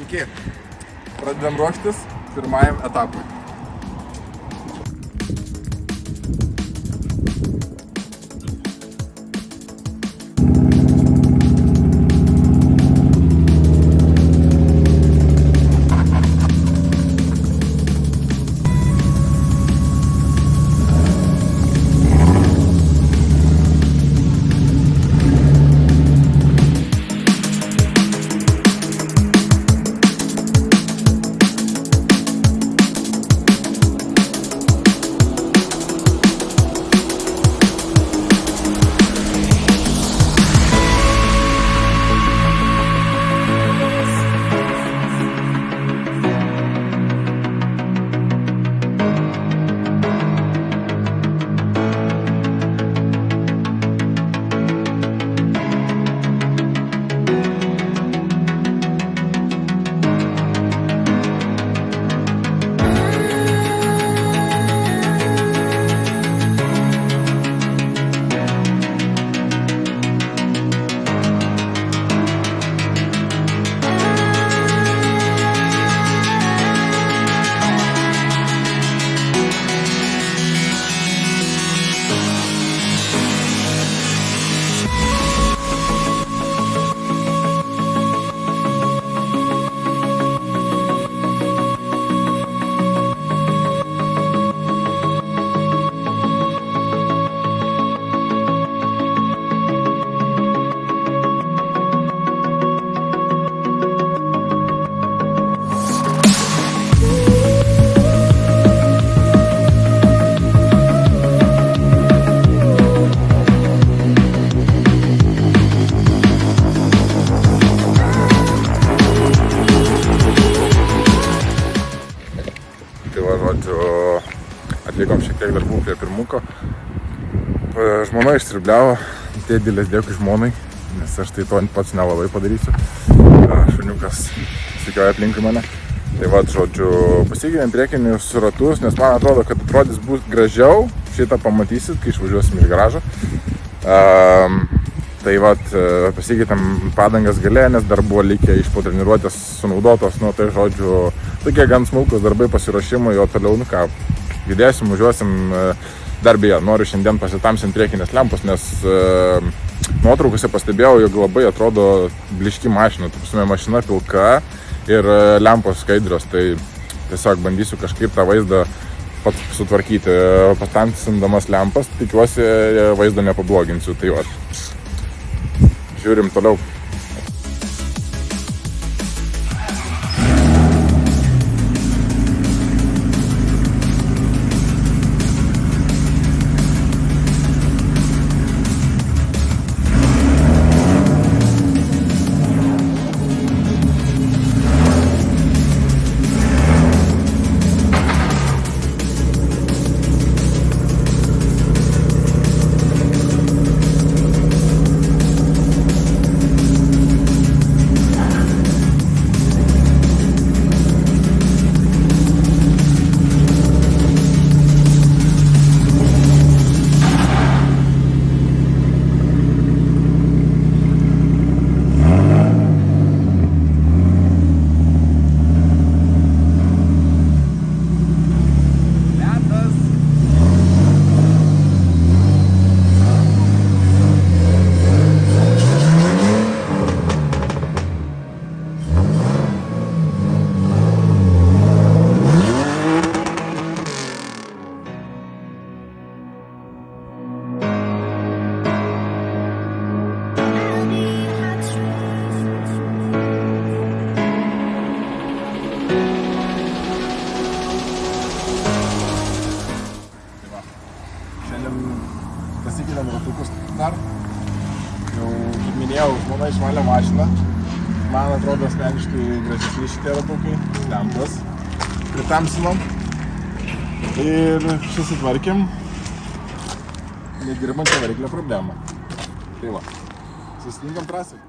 Sveiki, pradedam ruoštis pirmajam etapui. Atlikom šiek tiek darbų prie pirmuko. Žmona išsiribliavo, didelis dėkui žmonai, nes aš tai to pats nelabai padarysiu. Šuniukas sikioja aplinkui mane. Tai vat, žodžiu, pasigėmėm priekinius ratus, nes man atrodo, kad atrodys bus gražiau. Šitą pamatysit, kai išvažiuosim į garažą. Tai vat, pasigėtėm padangas gale, nes dar buvo likę iš po treniruotės sunaudotos. Nu, tai žodžiu, tokie gan smulkus darbai pasiruošimui, o toliau, nu ką, judėsim, važiuosim. Dar beje, noriu šiandien pasitamsinti priekinės lempos, nes nuotraukose pastebėjau, jog labai atrodo bliški mašina. Tupsime mašina pilka ir lempos skaidrios, tai tiesiog bandysiu kažkaip tą vaizdą pats sutvarkyti. Patamsindamas lempas, tikiuosi vaizdą nepabloginsiu. Tai va, žiūrim toliau. Pasikėlėm ratukus dar. Jau, kaip minėjau, žmona išvalė mašiną. Man atrodo asmeniškai gražesni šitie ratukai. Lempas. Pritamsinom. Ir susitvarkėm nedirbančią variklio problemą. Tai va, susitinkam trasai.